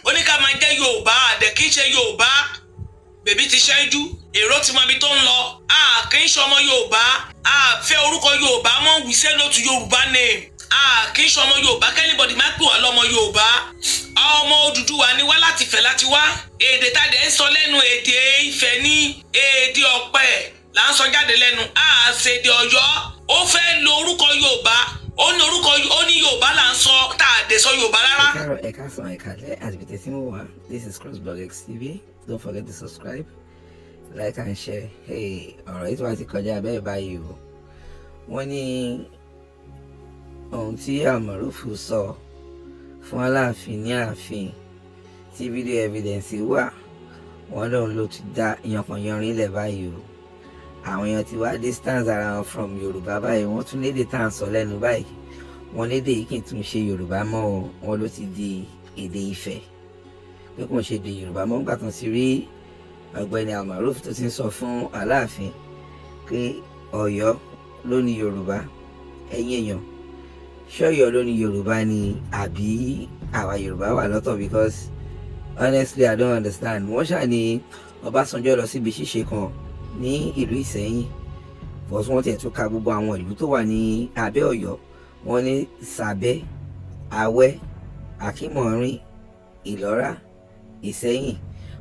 ó ní ká máa jẹ́ Yorùbá àdẹ̀ kì í ṣe Yorùbá bèbí ti ṣẹ́jú èrò tí mo ibi tó ń lọ kì í ṣe ọmọ Yorùbá fẹ́ orúkọ Yorùbá mọ́ we say no to Yorùbá name kì í ṣe ọmọ Yorùbá kẹ́nìbọ̀dì má pè wá lọ́mọ Yorùbá ọmọ Odùduwà ni wá láti Ifẹ̀ láti wá èdè tàdé ń sọ lẹ́nu èdè Ifẹ̀ ní èdè Ọ̀pẹ là ń sọ jáde lẹ́nu ṣèdè Ọ̀yọ́ ó fẹ́ lo orúkọ Yorùbá ó ní orúkọ ó ní Yorùbá là ń sọ tàdé sọ Yorùbá rárá. This is CrossblogxTV. Don't forget to subscribe, like and share. Hey, alright, wá ti kọjá bẹ́ẹ̀ báyìí o. Wọ́n ní ohun tí Almaroof sọ fún Aláàfin ní ààfin tí video evidence wà wọ́n lòun ló ti dá ìyànkànyànrin ilẹ̀ báyìí o. Àwọn èèyàn ti wá distance ara wọn from Yorùbá báyìí wọ́n tún lédè tá à ń sọ lẹ́nu báyìí wọ́n lédè yìí kì í tún ṣe Yorùbá mọ́ o wọ́n ló ti di èdè Ifẹ̀ pé kò ń ṣe èdè Yorùbá mọ́ nígbà tó ti rí ọ̀gbẹ́ni Almaroof tó ti ń sọ fún Aláàfin pé Ọ̀yọ́ ló ní Yorùbá ẹ̀yin èèyàn ṣọ́yọ́ ló ní Yorùbá ni àbí àwa Yorùbá wà lọ́tọ̀ because honestly I don't understand. Wọ́n ṣáà ní Ọbásanjọ́ lọ síbi ṣíṣe kan ní ìlú Ìsẹ́yìn because wọ́n tiẹ̀ tún ka gbogbo àwọn ìlú tó wà ní abẹ́ Ọ̀yọ́ wọ́n ní Sàbẹ́ Awẹ́ Akímọ̀rin Ìlọ́rà Ìsẹ́yìn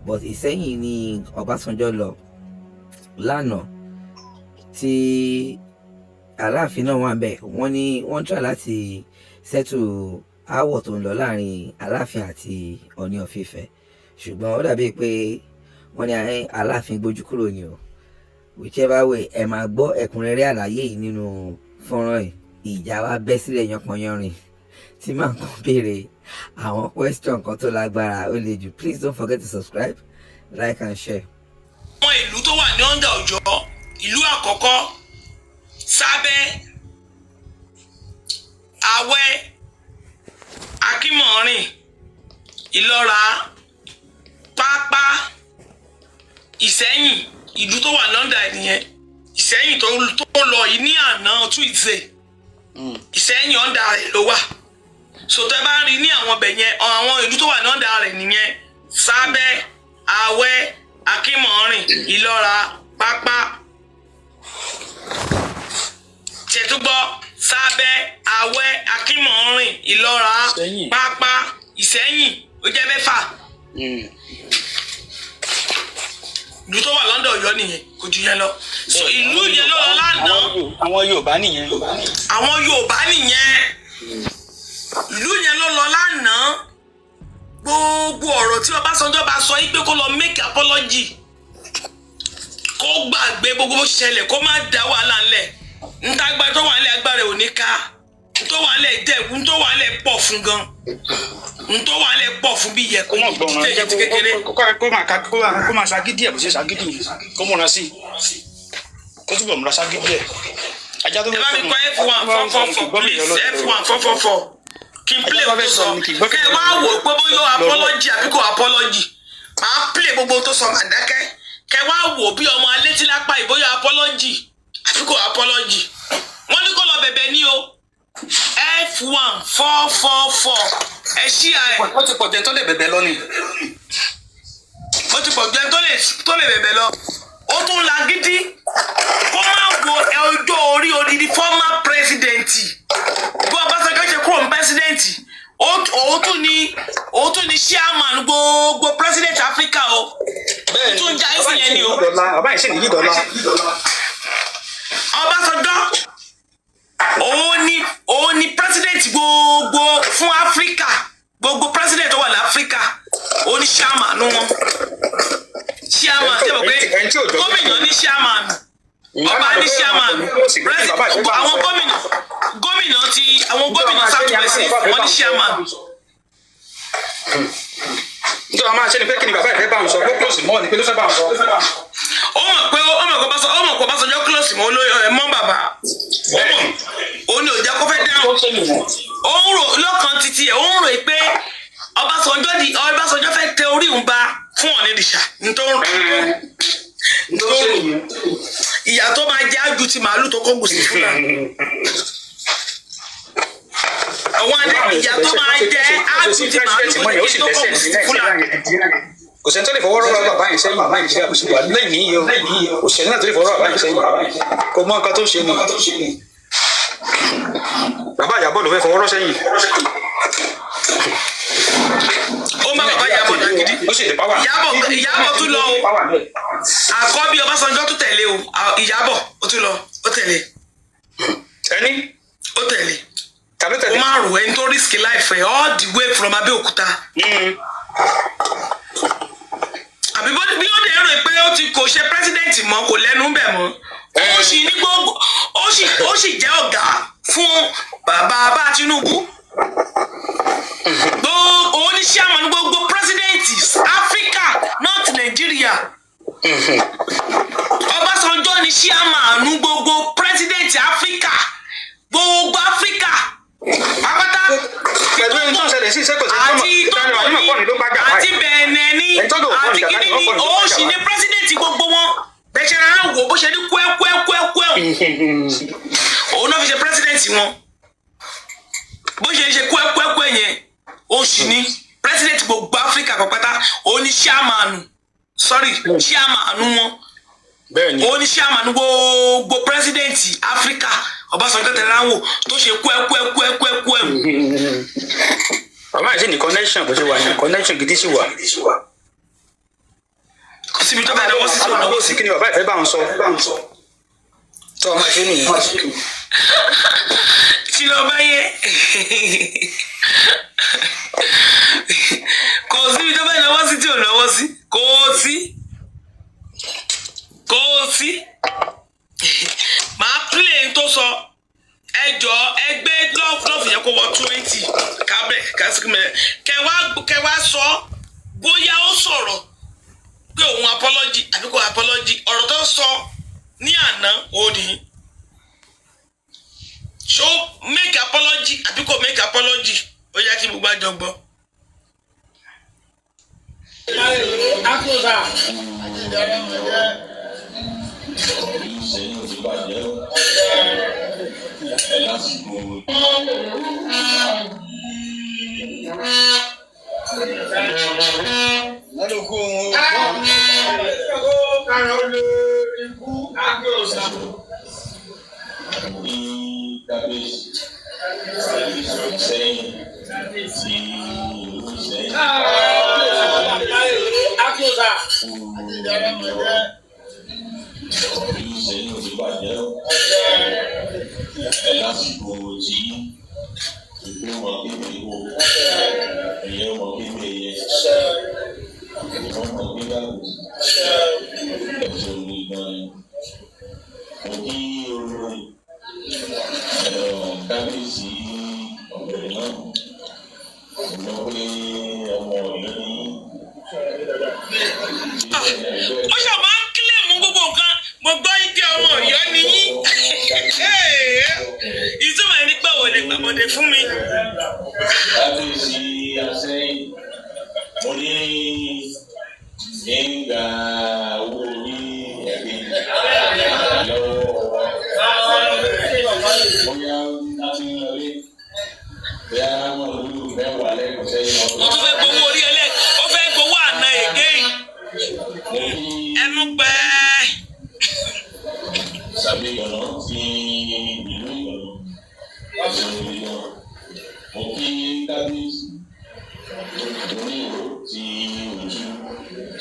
but Ìsẹ́yìn ni Ọbásanjọ́ lọ lánàá tí Aláàfin náà wà ń bẹ̀ wọ́n ní wọ́n try láti settle aáwọ̀ tó ń lọ láàrin Aláàfin àti Ooni of Ife ṣùgbọ́n ó dàbí pé wọ́n ní Aláàfin gbójú kúrò ní o whichever way ẹ máa gbọ́ ẹ̀kúnrẹ́rẹ́ àlàyé yìí nínú fọ́nrán ìjà wa bẹ́ sílẹ̀ yanpanyanrin tí màá kàn béèrè àwọn question kan tó lágbára ó le jù. Please don't forget to subscribe, like and share. àwọn ìlú tó wà ní ọ̀ndà Ọ̀yọ́ ìlú àkọ́kọ́ Sábẹ́ Awẹ́ Akímọ̀rin Ìlọ́ra Pápá Ìsẹ́yìn ìlú tó wà lọ́ndà nìyẹn. Ìsẹ́yìn tó lọ yìí ní àná Tuesday Ìsẹ́yìn ọ̀ndà rẹ̀ ló wà so tẹ́ bá rí ní àwọn ọbẹ̀ yẹn àwọn ìlú tó wà lọ́ndà rẹ̀ nìyẹn Sábẹ́ Awẹ́ Akímọ̀rin Ìlọ́ra Pápá tẹ̀túgbọ́ Sábẹ́ Awẹ́ Akímọ̀rin Ìlọ́ra Pápá Ìsẹ́yìn ó jẹ́ mẹ́fà ìlú tó wà lọ́ndà Ọ̀yọ́ nìyẹn kò jù yẹn lọ so ìlú yẹn ló lọ lánàá àwọn Yorùbá nìyẹn àwọn Yorùbá nìyẹn ìlú yẹn ló lọ lánàá gbogbo ọ̀rọ̀ tí Ọbásanjọ́ bá sọ yìí pé kó lọ make apology kó gbàgbé gbogbo bó ṣẹlẹ̀ kó má dá wàhálà ńlẹ̀ ntàgbà tó wà nílẹ̀ agbára ò ní ká tó wà nílẹ̀ dẹ̀kú tó wà nílẹ̀ pọ̀ fún gan tó wà nílẹ̀ pọ̀ fún bí yẹ kó mọ̀ gbọ́n ti kékeré kó máa ṣagídí ẹ̀ bó ṣe ṣagídí yìí kó múra sí kó túbọ̀ múra ṣagídí ẹ̀ ajá tó fẹ́ fún mi kọ́ F1 444 please F1 444 kí n play gbogbo sọ kẹ́ ẹ wá wò pé bóyá apology àbí kò apology máa play gbogbo tó sọ màdákẹ́ kẹ́ ẹ wá wò bí ọmọ alétílápá ìbóyá apology àbí kò apology wọ́n ní kó lọ bẹ̀bẹ̀ ní o F1 444 ẹ ṣí ẹ. ó ti pọ̀ jẹ́ tó lè bẹ̀bẹ̀ lọ ni. ó ti pọ̀ jẹ́ tó lè bẹ̀bẹ̀ lọ ó tún la gidi kó má wo ọjọ́ orí odidi former president bí Ọbásanjọ́ ṣe kúrò ní president òun tún ní chairman gbogbo president Africa o ó tún já ẹsẹ̀ yẹn ni o. ọba ìṣe nìyí dọ́là. Ọbásanjọ́ òun ni president gbogbo fún Africa gbogbo president tó wà ní Africa òun ni chairman wọn chairman tẹ́ mọ̀ pé gómìnà ní chairman ọba ní chairman president àwọn gómìnà southwest wọn ní chairman. nítorí àwọn máa ṣe ni pé kí ni bàbá ìfẹ́ bá ń sọ pé close mọ́ ni pé ló fẹ́ bá ń sọ. ó mọ̀ pé Ọbásanjọ́ close mọ́ mọ́ bàbá ó ní òjá kó fẹ́ dáhùn ó ń rò lọ́kàn títí ẹ̀ ó ń rò pé Ọbásanjọ́ fẹ́ tẹ orí òun ba fún Ọ̀nìdìṣà nítorí ìyá tó máa jẹ́ àjù ti màálù tó kọ́ gùsì fún náà àwọn ìyá tó máa jẹ́ àtúntì màálù tó kọ̀ fúlàní. kò sẹ́ni tó lè fọwọ́ rọ́ọ̀rọ̀ bàbá yẹn sẹ́yìn nàìjíríà kò sí wà lẹ́yìn yìí o kò sẹ́ni náà tó lè fọwọ́ rọ́ọ̀rọ̀ bàbá yẹn sẹ́yìn kò mọ nǹkan tó ṣe ni bàbá Ìyábọ̀ ló fẹ́ fọwọ́ rọ́ sẹ́yìn. ó má bàbá Ìyábọ̀ náà gidi. ó sì lè pàwọ́. Ìyábọ̀ tún lọ o àkọ́bí Ọbásanjọ́ tún tẹ̀lé o Ìyábọ̀ ó tún lọ ó tẹ̀lé. ẹni. ó tẹ̀lé. tàbí tẹ̀lé. ó máa rò ẹni tó risk life ẹ̀ all the way from Abẹ́òkúta. àbí bí ó dẹ̀ rò pé ó ti kò ṣe president mọ́ kò lẹ́nu bẹ̀ mọ́ ó sì ní gbogbo ó sì jẹ́ ọ̀gá fún bàbá Tinubu òun ní chairman gbogbo president Africa not Nigeria Ọbásanjọ́ ní chairman gbogbo president Africa gbogbo Africa apáta pẹ̀lú ẹni tó ń ṣẹlẹ̀ sí ìṣẹ́kọ̀ọ́ sí àti Benin ní àti kíní ní òun sì ní president gbogbo wọn bẹ́ẹ̀ ṣe wò bó ṣe ní kúẹ́kúẹ́kúẹ́kúẹ́ òun náà fi ṣe president wọn bó ṣe ṣe kúẹ́kúẹ́kúẹ́ yẹn òun sì ní president gbogbo Africa pàpàtà òun ní chairman wọn òun ní chairman gbogbo president Africa Ọbásanjọ́ tẹ̀lé ráwọ̀ tó ṣe kúẹ́kúẹ́kúẹ́kúẹ́. bàbá yìí sì ní connection bó ṣe wà ní connection gidi sì wà. kò síbi tó bá náwó sí tó náwó sí. kí ni bàbá ìfẹ́ bá ń sọ tó ọmọ ìṣe nìyí. tí lọ bá yẹ kò síbi tó bá náwó sí tí ò náwó sí kò sí màá play tó sọ ẹjọ ẹgbẹ́ lọ́ọ̀fù yẹn kó wọ 20 kábẹ̀ kẹwàá sọ bóyá ó sọ̀rọ̀ pé òun apology àbí kò apology ọ̀rọ̀ tó sọ ní àná òní ṣó make apology àbí kò make apology ó yẹ kí gbogbo àjọ gbọ́. ó ṣe máa ń kílèmù gbogbo nǹkan mo gbọ́ ibi ọmọ Ọ̀yọ́ nìyí ìtumọ̀ ẹni pé òun lè gbàgbọ́dẹ fún mi. kábíyèsí àsẹ́yìn mo ní nígbà owó orí ẹ̀gbẹ́ lọ́wọ́ bóyá láti ń lọlé bóyá wọn lù mẹ́wàá lẹ́kọ̀ọ́ sẹ́yìn ọ̀tún. ó tún fẹ́ gbowó orí ẹlẹ́ ó fẹ́ gbowó àná ègé ẹnu pẹ́. sàbí ìyọ̀nà ti ìlú ìyọ̀nà ẹ̀sùn ìyọ̀nà mo kí kábíyèsí oníwò ti ojú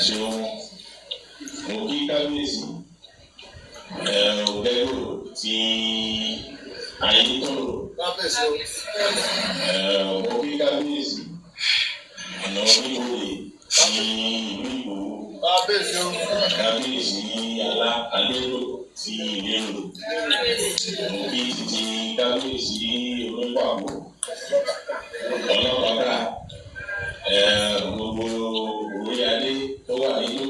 ṣeun mo kí kábíyèsí ògbẹ́gbò ti ayétọ́rọ̀ mo kí kábíyèsí ọ̀nà oníwòye ti ìlú Ìgbòho kábíyèsí alérò ti ìlérò mo kí títí kábíyèsí onípàwọ̀ ọlọ́pàá gbogbo orí adé tó wà nínú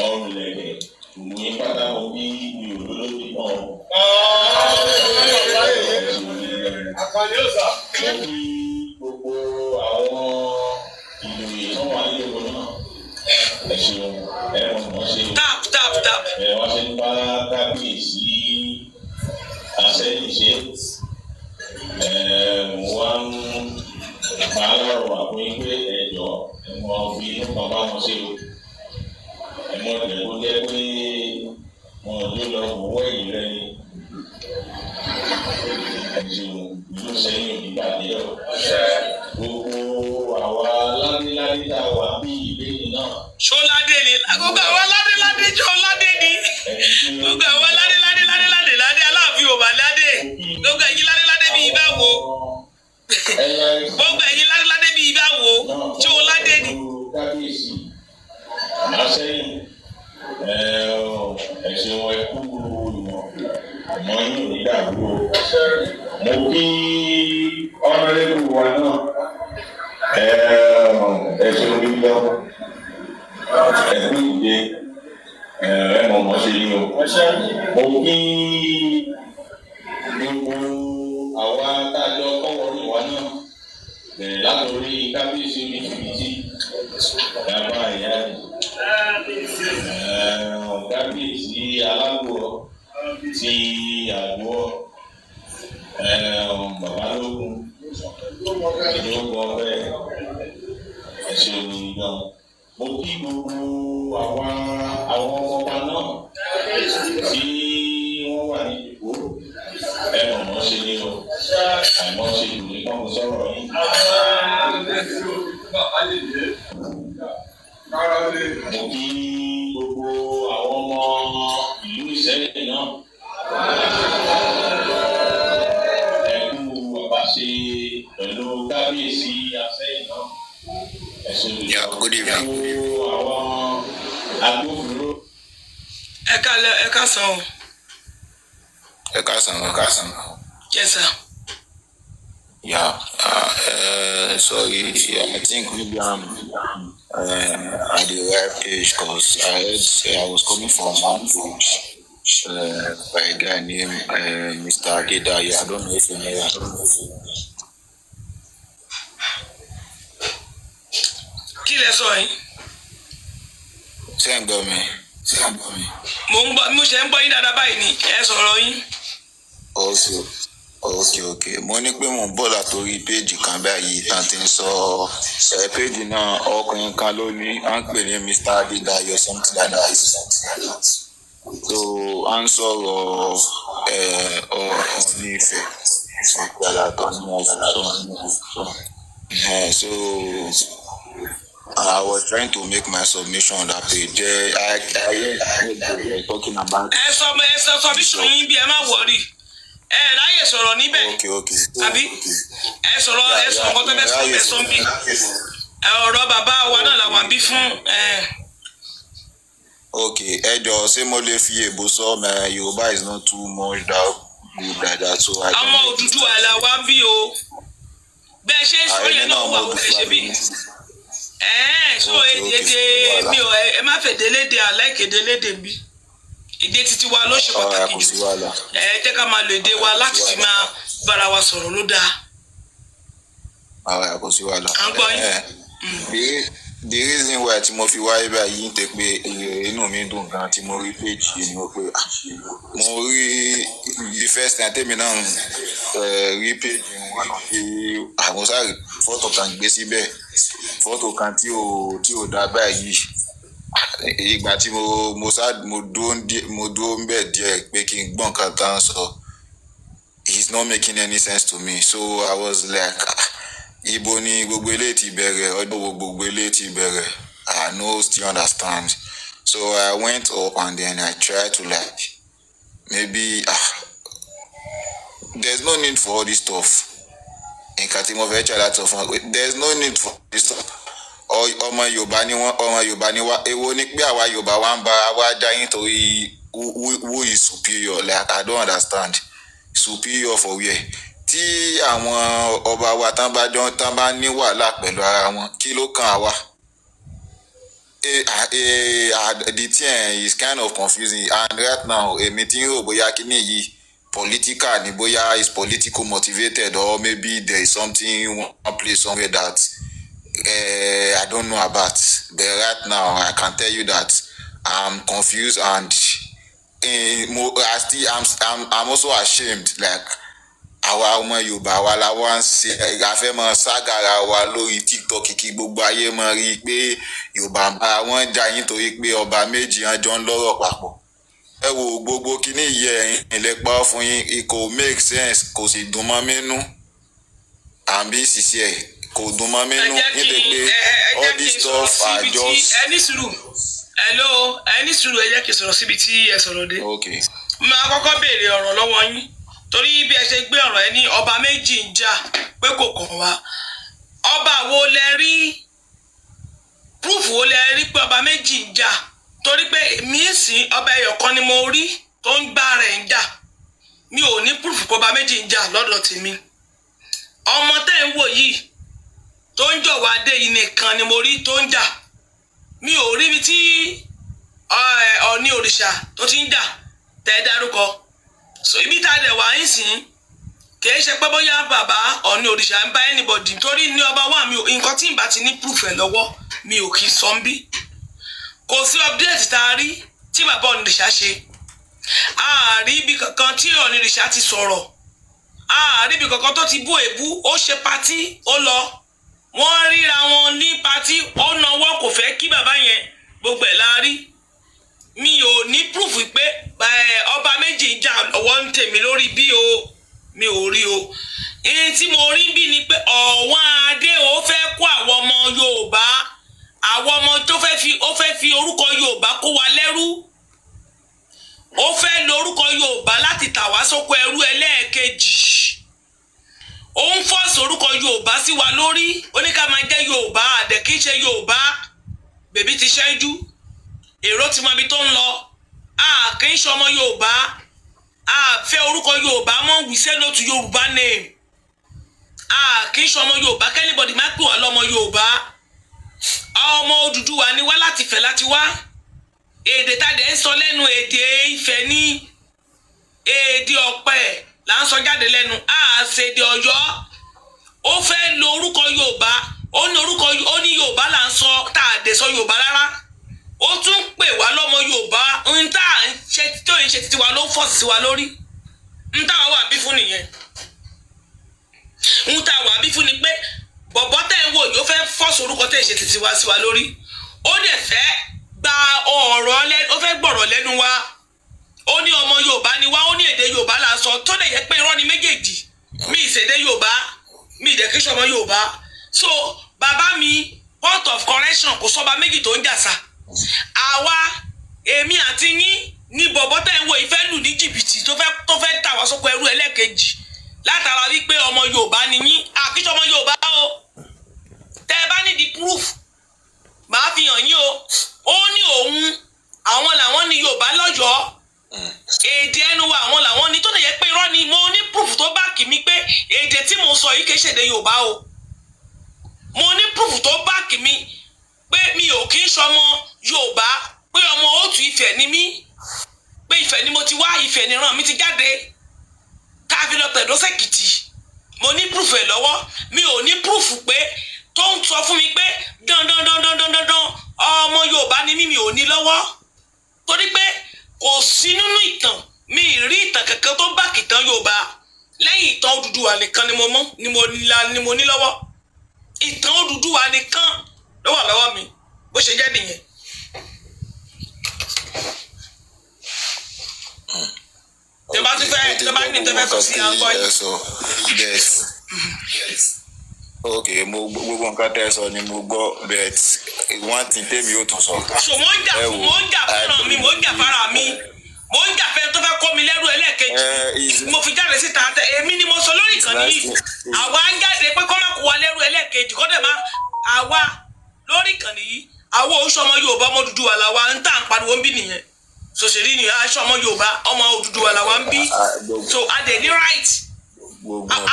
ọrùn lẹ̀kẹ̀ òun yín pátá mo bí mi ò lólóbì náà. mo kí gbogbo àwọn ìlòyè tó wà nínú ìlú náà ẹ ṣeun ẹ mọ̀ ṣe ẹ wá ṣe ń bá kábíyèsí àṣẹ́yìn ṣe. ẹ̀wọ̀n fi inú kan bá wọn ṣe o ẹ̀wọ̀n tẹ̀ kó jẹ́ pé wọn ò lè lọ wọ́ ẹ̀yìn rẹ ni ẹ̀sùn ìlú sẹ́yìn òdìgbàdé ọ̀ gbogbo àwa ládéládé tá a wà bí ìbéèrè náà. ṣọládé ni gbogbo àwọn ládéládé ṣọládé ni gbogbo àwọn ládéládé aláàfin ò bá ládé gbogbo ẹ̀yin ládéládé bíi ibà wo gbogbo ẹ̀yin ládéládé bíi ibà wo ṣọládé ni. kábíyèsí àsẹ́yìn ẹ̀sìn wọn ẹ̀kú ìmọ̀ yóò ní dàgbò mo kí ọ̀nàlẹ́kù wa náà ẹ̀sìn onígbọ́ ẹ̀kú ìdè ẹ̀mọ̀mọ̀ ṣe ní o mo kí gbogbo àwa tájọ kọ́wọ́ ìwà náà bẹ̀rẹ̀ látòrí kábíyèsí oníṣìbìtì bàbá ìyá kábíyèsí alágbó ti àgbọ̀ bàbá lógún ìdókòó ọbẹ̀ ẹ̀ṣẹ̀ òyìnbó mo kí gbogbo àwọn ọba náà tí wọ́n wà ní ìdìbò ẹ̀mọ̀ ṣe ní o àìmọ̀ ṣe ìdìbò kan kò sọ̀rọ̀ yìí. Mo kí gbogbo àwọn ọmọ ìlú Ìṣẹ́yìn náà ẹ̀kú àbáṣe pẹ̀lú kábíyèsí Àṣẹ́yìn náà ẹ̀sùn gbogbo àwọn agbófinró. ẹ káàsán o. ẹ káàsán. Yes, sir. Yeah. Sorry. I think maybe I'm at the right age because I heard I was coming from one village by a guy named Mr. Adedayo. I don't know if you know him. Kí lẹ sọ yín? Ṣé ń gbọ́ mi? Mo ṣe ń gbọ́ yín dáadáa báyìí ni ẹ sọ̀rọ̀ yín. Okay. Mo ní pé mo ń bọ̀ látòrí péèjì kan báyìí tán ti ń sọ péèjì náà ọkùnrin kan ló ní à ń pè ní Mr. Adedayo something like that. So à ń sọ̀rọ̀ Ooni Ife so I was trying to make my submission on that page. I talking about. Ẹ sọ submission yín bí ẹ má wọrí. Ráyè sọ̀rọ̀ níbẹ̀. Okay. Àbí ẹ sọ̀rọ̀ nǹkan tó fẹ́ sọ bẹ́ẹ̀ sọ bí. Ọ̀rọ̀ bàbá wa náà là wà bí fún. Okay, ẹ jọ̀ọ́ ṣé mo lè fi èbó sọ Yorùbá is not too much that good like that so I. Ọmọ Odùduwà là wá bí o. Bẹ́ẹ̀ ṣe sọ yẹn náà wà ó ṣe bí. So èdè mi ò ẹ má fẹ́ délédé aláìkéde lédè bí. Èdè títí wa ló ṣe pàtàkì jù. Jẹ́ ká máa lo èdè wa láti fi máa bára wa sọ̀rọ̀ ló dáa. Kò sí wàhálà. À ń gbọ́ yín. The reason why tí mo fi wáyé báyìí ń tẹ pé inú mi dùn gan tí mo rí page yìí ni mo pé mo rí the first time tèmi náà rí page wọn lọ sí àwọn sáré fọ́tò kan gbé síbẹ̀ fọ́tò kan tí ò dá báyìí ìgbà tí mo dúró ń bẹ̀ díẹ̀ pé kí n gbọ́ nǹkan tán sọ it's not making any sense to me so I was like ibo ni gbogbo eléyìí ti bẹ̀rẹ̀ ọdún wo gbogbo eléyìí ti bẹ̀rẹ̀ I no still understand so I went up and then I tried to like maybe there's no need for all this stuff nǹkan tí mo fẹ́ try láti sọ fún there's no need for this stuff ọmọ Yorùbá ni wá èwo ni pé àwa Yorùbá wa ń bá wa dá yín torí who is superior like I don't understand superior for where tí àwọn ọba wa tán bá ní wàhálà pẹ̀lú ara wọn kí ló kàn wá the thing is kind of confusing and right now èmi tí ń rò bóyá kíní yìí political ni bóyá is political motivated or maybe there is something one place somewhere that I don't know about but right now I can tell you that I'm confused and I'm also ashamed like àwa ọmọ Yorùbá wa la wá ń ṣe àfẹ́ mọ́ ságara wa lórí TikTok kí gbogbo ayé mọ̀ rí pé Yorùbá bára wọn jà yín torí pé ọba méjì wọn jọ ń lọ́rọ̀ papọ̀. Ẹ wo gbogbo kíní yẹ ẹ̀yin ìlẹ́pọ̀ fún yín kò make sense kò sì dùn mọ́ mi nú àbí ṣiṣẹ́ ẹ̀ kò dùn mọ́ mi nú nítorí pé all this stuff are just. ẹni sùúrù ẹni sùúrù ẹ jẹ́ kí n sọ̀rọ̀ síbi tí ẹ sọ̀rọ̀ dé. Máa kọ́kọ́ béèrè ọ̀rọ̀ lọ́wọ́ yín torí bí ẹ ṣe gbé ọ̀rọ̀ ẹ ní ọba méjì ń jà pé kò kàn wá. Ọba wo lẹ rí proof wo lẹ rí pé ọba méjì ń jà torí pé èmi ìsìn ọba ẹyọ̀kan ni mo rí tó ń gbá rẹ̀ ń jà mi ò ní proof pé ọba méjì ń jà lọ́dọ̀ tèmi. Ọmọ tẹ́ ń wò yìí tó ń jọ̀wọ́ adé yìí nìkan ni mo rí tó ń jà mi ò rí ibi tí Ọọ̀ni òrìṣà tó ti ń jà tẹ́ dárúkọ. So ibi tá a dẹ̀ wá ń sìn kìí ṣe pé bóyá bàbá Ọọ̀ni òrìṣà ń bá anybody torí ní ọba wa mi ò nǹkan tí n bá ti ní proof ẹ̀ lọ́wọ́ mi ò kì í sọ ń bí. Kò sí update tá a rí tí bàbá Ọọ̀ni òrìṣà ṣe ààrí ibi kankan tí Ọọ̀ni òrìṣà ti sọ̀rọ̀ ààrí ibi kankan tó ti bú èbú ó ṣe patí ó lọ wọ́n ríra wọn ní patí ó náwó kò fẹ́ kí bàbá yẹn gbogbo ẹ̀ la rí. Mi ò ní proof pé ọba méjì ń jà lọ́wọ́ ń tèmi lórí bí o mi ò rí o. Èyí tí mo rí bí ni pé ọ̀wọ́n adé ó fẹ́ kó àwọn ọmọ Yorùbá àwọn ọmọ tó fẹ́ fi orúkọ Yorùbá kó wa lẹ́rú. Ó fẹ́ lo orúkọ Yorùbá láti tà wá sóko ẹrú ẹlẹ́ẹ̀kejì. Ó ń fọ́ọ̀sì orúkọ Yorùbá sí wa lórí ó ní ká máa jẹ́ Yorùbá àdẹ̀ kì í ṣe Yorùbá bèbí ti ṣẹ́jú èrò tí mo ibi tó ń lọ kì í ṣe ọmọ Yorùbá fẹ́ orúkọ Yorùbá mọ́ we say no to Yorùbá name kì í ṣe ọmọ Yorùbá kẹ́nìbọ̀dì má pè wá lọ́mọ Yorùbá ọmọ Odùduwà ni wá láti Ifẹ̀ láti wá èdè tá dẹ̀ ń sọ lẹ́nu èdè Ifẹ̀ ní èdè Ọ̀pẹ là ń sọ jáde lẹ́nu àṣèdè Ọ̀yọ́. Ó fẹ́ lo orúkọ Yorùbá ó ní Yorùbá là ń sọ tá a dẹ̀ sọ Yorùbá rárá. Ó tún pè wá lọ́mọ Yorùbá ń tá à ń ṣe tó ń ṣe títí wa ló fọ́ọ̀sì sí wa lórí ń tá wà bí fún nìyẹn. Ń tá wà bí fún ni pé bọ̀bọ́ tẹ̀ ń wò yóò fẹ́ fọ́ọ̀sì orúkọ tẹ̀ ń ṣe títí wa sí wa lórí. Ó dẹ̀ fẹ́ gba ó fẹ́ gbọ̀rọ̀ lẹ́nu wa. Ó ní ọmọ Yorùbá ni wá ó ní èdè Yorùbá là ń sọ tó lè yẹ pé irọ́ ni méjèèjì mi ìṣèdè Yorùbá mi ìdẹ̀kíṣọ́ ọmọ Yorùbá. So bàbá mi point of correction kò sọba méjì tó ń jà sá. Àwa èmi àti yín ní bọ̀bọ́ tẹ̀ ń wo ìfẹ́ lù ní jìbìtì tó fẹ́ tà wá sóko ẹrú ẹlẹ́ẹ̀kejì látara wípé ọmọ Yorùbá ni yín àkíṣe ọmọ Yorùbá o. Tẹ́ ẹ bá ní di proof màá fi hàn yín o. Ó ní òun àwọn làwọn ní Yorùbá lọ́yọ̀ọ́ èdè ẹnu wa àwọn làwọn ní tó lè yẹ pé irọ́ ni mo ní proof tó báàkì mi pé èdè tí mo sọ yìí kì í ṣèdè Yorùbá o. Mo ní proof tó báàkì mi pé mi ò kí ń ṣọmọ Yorùbá pé ọmọ Òtù Ifẹ̀ ni mí pé Ifẹ̀ ni mo ti wá Ifẹ̀ níran mi ti jáde káfí lọ tẹ̀dọ́ sẹ́kìtì. Mo ní proof ẹ̀ lọ́wọ́ mi ò ní proof pé tó ń sọ fún mi pé dandan ọmọ Yorùbá ni mí mi ò ní lọ́wọ́ torí pé kò sí nínú ìtàn mi rí ìtàn kankan tó bá kìtàn Yorùbá lẹ́yìn ìtàn Odùduwà nìkan ni mo ní lọ́wọ́. Ìtàn Odùduwà nìkan ló wà lọ́wọ́ mi bó ṣe jẹ́ nìyẹn. Tẹ́ bá ní tẹ́fẹ́ sọ sí àgbọ̀ yìí. Ok, gbogbo nǹkan tẹ́ sọ ni mo gbọ́ bet one thing tèmi yóò tún sọ. So mo ń jà fẹ́ràn mi mo ń jà fara mi mo ń jà fẹ́ tó fẹ́ kó mi lẹ́rú ẹlẹ́ẹ̀kejì mo fi jáde síta èmi ni mo sọ lórí ìkànnì yìí àwa ń jáde pé kọ́ máa kó wa lẹ́rú ẹlẹ́ẹ̀kejì kọ́ dẹ̀ máa àwa lórí ìkànnì yìí àwa oṣù ọmọ Yorùbá ọmọ Odùduwà làwa ń tà ń pariwo ń bí nìyẹn sòṣèlú nìyẹn aṣọ ọmọ Yorùbá ọmọ Odùduwà làwa ń bí so a dẹ̀ ní right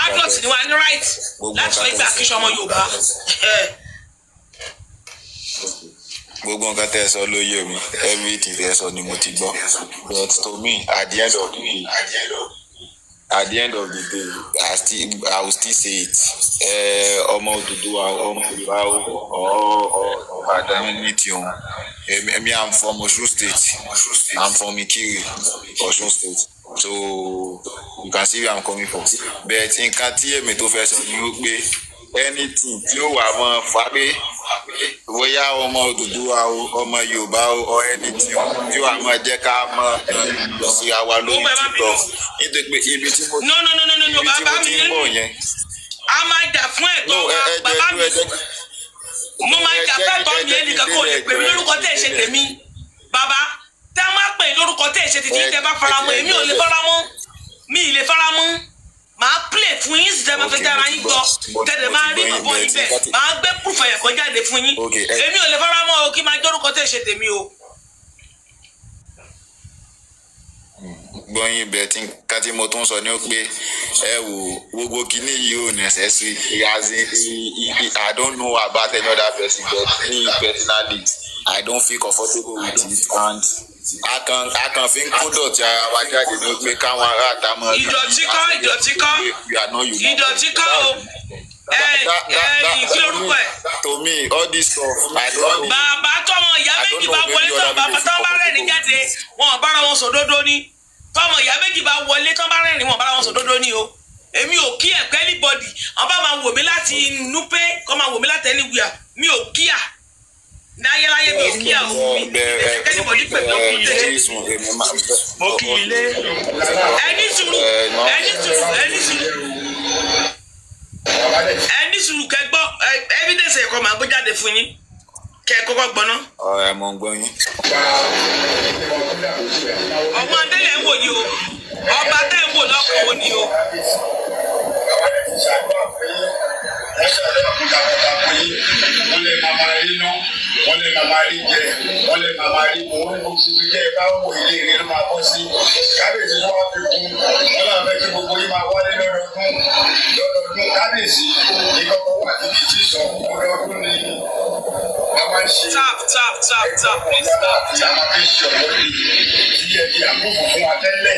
adult ni wa ní right láti sọ ìgbà kí sọmọ Yorùbá. Gbogbo nǹkan tẹ́ ẹ sọ ló yé mi everything tẹ́ ẹ sọ ni mo ti gbọ́ but to me at the end of the day I will still say it ọmọ Odùduwà ọmọ Yorùbá or Ìbàdàn ní ti òun èmi I'm from Osun State I'm from Ikire Osun State so you can see where I'm coming from. But nǹkan tí èmi tó fẹ́ sọ ni ó pé anything tí ó wà mọ́ fà pé bóyá ọmọ Odùduwà o ọmọ Yorùbá o or anything tí ó wà mọ́ jẹ́ ká mọ́ sí àwa lórí TikTok nítorí pé ibi tí mo ti ń bọ̀ yẹn. A máa jà fún ẹ̀tọ́ wa bàbá mi. Mo máa jà fún ẹ̀tọ́ mi ẹnìkan kò lè pè mí lórúkọ tẹ̀ ṣe tèmi. Bàbá tá a máa pè lórúkọ tẹ̀ ṣe tèmi tẹ́ bá faramọ́ èmi ò lè faramọ́. Mi ì lè faramọ́. Màá play fún yín sì tẹ́ máa fẹ́ dára yín gbọ́. Tẹ̀lé máa rí bàbá yín bẹ́ẹ̀. Màá gbé proof ẹ̀kọ́ jáde fún yín. Èmi ò lè faramọ́ o kí máa jórúkọ tẹ̀ ṣe tèmi o. Gbọ́yìn bẹ́ẹ̀ tí nǹkan tí mo tún sọ ni ó pé ẹ wò gbogbo kìíní yìí ò necessary. I don't know about any other person but me personally I don't feel comfortable with it and I can think kó dọ̀tí ara wa jáde ní pé káwọn ará àtàmọ́. Ìdọ̀tí kọ́ o. Kí lorúkọ ẹ̀? To me all this stuff I don't know. Bàbá tọmọ ìyá méjì bá wọlé tán bàbá tán bá rẹ̀ ní jáde wọn bára wọn sòdodo ni. Tọmọ ìyá méjì bá wọlé tán bá rẹ̀ ní wọn bára wọn sòdodo ni o. Èmi ò kí ẹ̀pẹ́ anybody. Àwọn bá máa wò mí láti inú pé kọ́ máa wò mí láti anywhere. Mi ò kíà. Láyéláyé mi ò kíà o. Anybody pẹ̀lú ọkùnrin tẹ̀lé. Mo kí ilé. Ẹni sùúrù kẹgbọ́ evidence ẹ̀kọ́ máa gbé jáde fún yín kẹ kọ́kọ́ gbọ́ná. Ọ̀rẹ́ mo ń gbọ́ yín. Ọgbọ́n adélẹ̀ ń wò yìí o ọba tẹ́ ń wò lọ́kàn wò ni o. Wọ́n lè máa máa rí ná, wọ́n lè máa máa rí jẹ, wọ́n lè máa máa rí mọ́, wọ́n lè mọ̀ sí jẹ́ ẹ bá wò ilé ìrìn ló máa bọ́ sí. Kábíyèsí tó wá fi kún, wọ́n náà fẹ́ kí gbogbo yín máa wálé lọ́dọọdún. Kábíyèsí ìkọ̀kọ̀ wà níbi tí sọ ọdọọdún ni a máa ń ṣe. Tap please tap. Ìyá máa fi ṣe ọ̀dọ́ bíi tí ẹ di àkókò fún wa tẹ́lẹ̀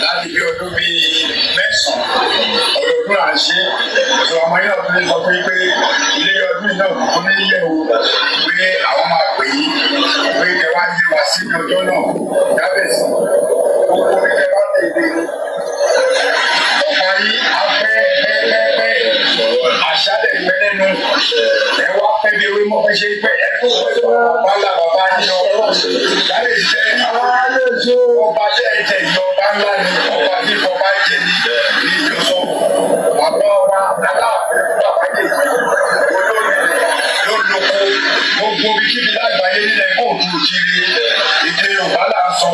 láti bí ọdún bíi mẹ́sàn-án ọdọọdún à ń ṣe. Ìjọba ọmọ yẹn ọdún ní sọ pé ilé ọdún náà kò ní yẹ̀ wò pé àwọn máa pè yí pé kẹ wá yé wa sí ọjọ́ náà dábẹ́sì gbogbo ní kẹ wá tẹ̀lé ọ̀pá yí afẹ́ pẹ́pẹ́pẹ́ àṣálẹ̀ ìpẹ́lẹ́nu ẹ wá pẹ́ bí ewé mọ́ fẹ́ ṣe pẹ́ ẹ tó bá là bàbá yín lọ dábẹ́sì jẹ́ ọba jẹ́ ẹ̀jẹ̀ ìjọba ńlá ni ọba tí ìfọba jẹ ní ìjọsọ bàbá ọba Aláàfin bàbá yẹ gbogbo bíkíbi lágbàáyé nílẹ̀ kóòtù òjìrì èdè Yorùbá là ń sọ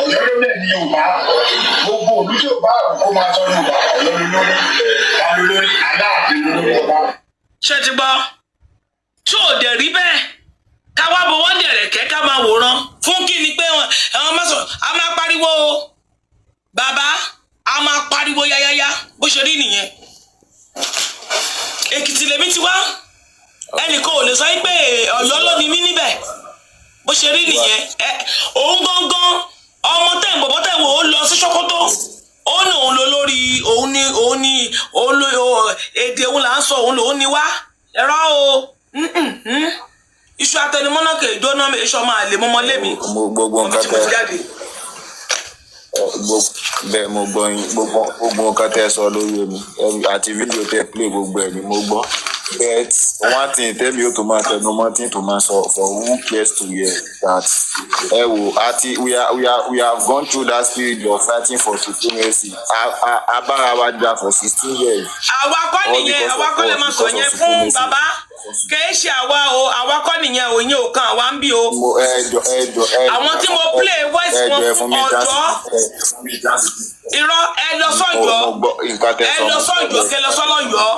Ọ̀yọ́ ló lẹ̀ ní Yorùbá gbogbo òlú tí Yorùbá kó máa sọ Yorùbá Ọ̀yọ́ lólórí alólórí Aláàfin lólórí ọba. Ṣé ti gbọ́ tí ò dẹ̀ rí bẹ́ẹ̀ ká wá bọ̀ wọ́n dẹ̀rẹ̀ kẹ́ ká máa wòran fún kí ni pé ẹ̀wọ̀n máa sọ a máa pariwo o bàbá a máa pariwo yáyáyá bó ṣe rí nìyẹn. Èkìtì lèmi ti wá ẹnìkan ò lè sọ pé Ọ̀yọ́ ló ni mí níbẹ̀ bó ṣe rí nìyẹn. Òun gangan ọmọ tẹ̀ ń bọ̀bọ̀ tẹ̀ wò ó lọ sí Sókótó ó ní òun lò lórí òun ní èdè òun là ń sọ òun lòun ní wá ẹ̀rọ o iṣu atẹnumọ́nà kè jóná iṣu ọmọ àlè mọ́mọ́ lémi gbogbo nǹkan tẹ bẹ́ẹ̀ mo gbọ́ yín gbogbo nǹkan tẹ sọ lórí mi àti fídíò tẹ play gbogbo ẹ̀ ni mo gbọ́. But one thing tell me to man tell no one thing to man so for who cares to hear that Ati we have gone through that stage of fighting for supremacy. Abarawa for 16 years. Àwa kọ́ lè máa sọ yẹn fún bàbá kìí ṣe àwa o àwa kọ́ nìyẹn o yẹn ò kan àwa ń bí o. Àwọn tí mo play voice wọn fún Ọ̀yọ́ irọ́ ẹ lọ sọ́yọ́ kẹ lọ sọ́lọ́yọ́.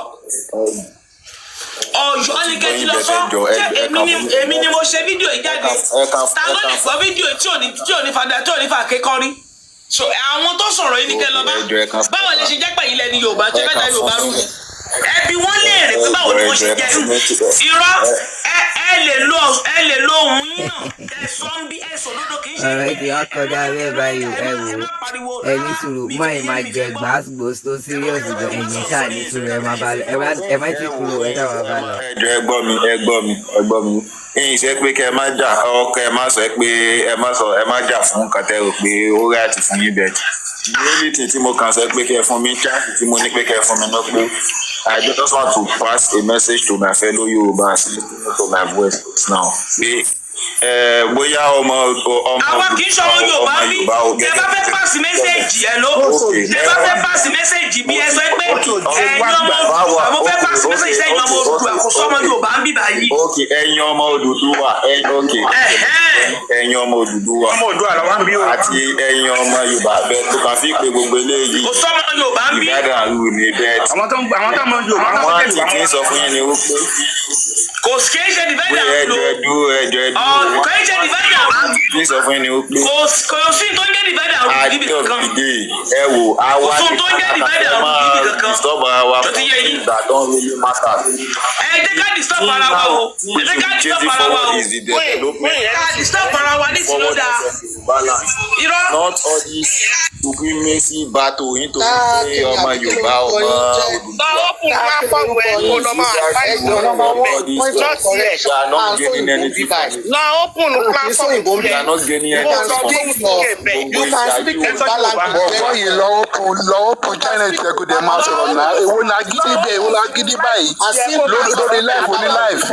Ọ̀yọ́ ni kẹ́kí lọ sọ ṣé èmi ni mo ṣe fídíò yìí jáde ta ló lè gbọ́ fídíò tí ò ní fàdà tí ò ní fà kékọ́rí so àwọn tó sọ̀rọ̀ yìí ni kẹ́ lọ bá báwo lè ṣe jẹ́ pẹ̀yìn lẹ́ni Yorùbá ṣe fẹ́ da Yorùbá rú ni ẹbí wọ́n léèrè pé báwo ni wọ́n ṣe jẹ́ irọ́ ẹ lè lo ohun yín náà ẹ sọ ń bí ẹ sọ lódò kì í ṣe ọ̀rọ̀ èdè akọ̀dá rẹ̀ báyìí ẹ wò ẹni sùúrù mọ́ ẹ̀ máa jẹ gbàgbó tó serious gan ẹ̀yìn ṣáà ní sùúrù ẹ má ti kúrò ẹ ṣáà wà bá lọ. ẹ gbọ́ mi ẹ̀yin ṣe pé kẹ́ ẹ má jà ọkọ ẹ má sọ pé ẹ má jà fún nǹkan tẹ́ rò pé ó rí àti fún yín bẹ́ẹ̀ The only thing tí mo kàn sọ pé kẹ́ fún mi chance tí mo ní pé kẹ́ fún mi náà pé I just want to pass a message to my fellow Yorubas listening to my voice now. Bóyá ọmọ àwa kì í ṣọmọ Yorùbá bí tẹ bá fẹ́ pàṣẹ mẹ́sẹ̀gì ẹ ló tẹ bá fẹ́ pàṣẹ mẹ́sẹ̀gì bí ẹ sọ pé ẹ̀yin ọmọ Odùduwà mo fẹ́ pàṣẹ mẹ́sẹ̀gì sẹ́yìn ọmọ Odùduwà kò sọmọ Yorùbá ń bí báyìí. ok ẹ̀yin ọmọ Odùduwà ẹ̀yin ọmọ Odùduwà àti ẹ̀yin ọmọ Yorùbá bẹ́ẹ̀ tó kàn fi pé gbogbo eléyìí kò sọmọ Yorùbá ń bí. ìgbádùn àrùn ní bẹ́ẹ̀ tí àwọn tó mọ Yorùbá àwọn àti tí ń sọ fún yín ni wípé kò sí kì í ṣe divide and rule kò í ṣe divide and rule ní sọ fún yín ni wípé kò sí tó ń jẹ́ divide and rule níbi kankan ẹ wò àwa kò sí tó ń jẹ́ divide and rule níbi kankan tó ti yẹ yìí ẹ jẹ́ ká disturb ara wa o ẹ jẹ́ ká disturb ara wa o ká disturb ara wa ní sinú dáa irọ́. not all this supremacy battle nítorí pé ọmọ Yorùbá ọmọ Now open the platform. We are not gaining anything You can speak Yoruba language. Before you open China ìtẹ̀kùn dẹ̀ máa sọ̀rọ̀ náà. Èwo la gidi bẹ́ẹ̀, èwo la gidi báyìí. Lórí life oní life.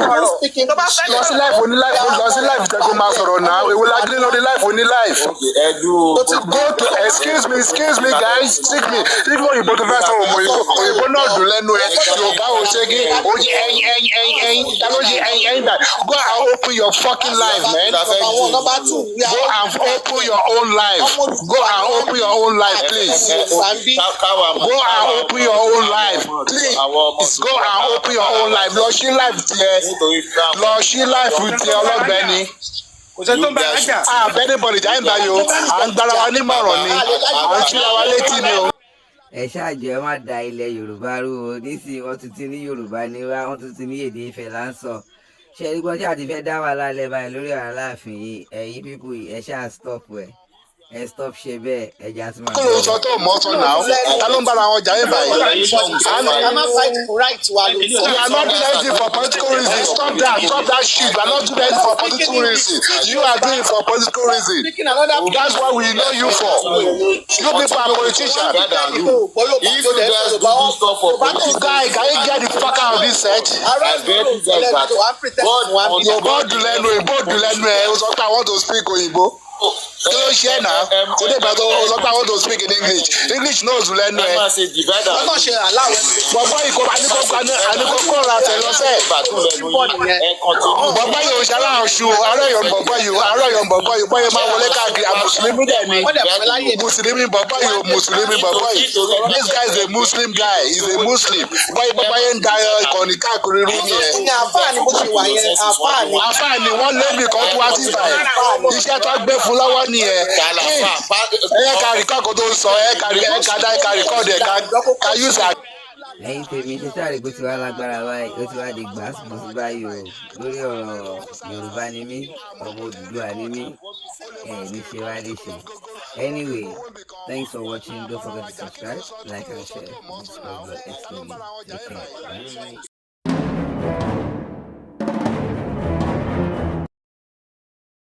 Lọ sí life oní life, lọ sí life ìtẹ̀kùn máa sọ̀rọ̀ náà. Èwo la gidi lórí life oní life. Go to excuse me guys, excuse me. If òyìnbó tó fẹ́ sọ òyìnbó náà dùn lẹ́nu ẹ̀. Yorùbá ò ṣe gé, ó yẹ ẹyin, ló yẹ ẹyin báyìí. Go and open your fucking life, man. Go and open your own life. Go and open your own life, please. Go and open your own life, please. Go and open your own life. Lọ sí life tiẹ̀. Lọ sí life tiẹ̀ ọlọ́gbẹ́ni. Bẹ́ẹ̀ni bọ̀lì jáde báyìí o. À ń gbára wa nímọ̀ràn ni. À ń ṣíra wa létí ni o. ẹ ṣáàjẹ́ má da ilẹ̀ Yorùbá rú o nísìnyí wọ́n tún ti ní Yorùbá ní wá wọ́n tún ti ní èdè Ifẹ̀ là ń sọ ṣe é gbọ́n tí a ti fẹ́ dá wà lálẹ́ báyìí lórí ọ̀rọ̀ Aláàfin yìí ẹ̀yin pípù yìí ẹ ṣáà stop ẹ stop ṣe bẹ́ẹ̀ ẹja tí máa. kí ló sọ tó mọ́ sọ náà ta ló ń bára wọn jà yín báyìí. We are not doing anything for political reasons. Stop that shit. We are not doing anything for political reasons. You are doing it for political reasons. That's what we know you for. You people are politicians. Guy, can you get the fuck out of this set? Bọ́ọ̀dù lẹ́nu ẹ̀ o sọ pé I want to speak òyìnbó. Kí ló ṣe é náà? Ó dé ìgbà tó o sọ pé I want to speak in English náà zù lẹ́nu ẹ̀. Bọ̀bọ̀ yìí kò àníkókò ra tẹ̀ lọ́sẹ̀. Bọ̀bọ̀ yìí ò ṣe aláàṣù àárọ̀ yọ̀ bọ̀bọ̀ yìí bọ́yẹ̀ máa wọlé káàkiri àmùsùlùmí dẹ̀ ni. Mùsùlùmí bọ̀bọ̀ yìí. This guy is a Muslim guy. He is a Muslim. Bọ́yẹ̀ ń da ìkànnì káàkiri rú ni ẹ̀. Àfáàní wọ́n lé mi kan tó wá sí ìbàyẹ̀. Iṣẹ́ tó gbé fún lọ́wọ́ nìyẹn. Ẹ ká rìkọ́ọ̀kì tó ń sọ ẹ ká rìkọ́ọ̀dì ẹ̀ ká use it. lẹ́yìn tèmi ṣe sáré bó ti wá lágbára báyìí ó ti wá di gbàsígbòsí báyìí o lórí ọ̀rọ̀ Yorùbá ni mí ọmọ Odùduwà ni mí ní ṣe wá lè ṣe. Anyway, thanks for watching. Don't forget to subscribe, like and share. This is CrossblogxTV. Take care. Bye.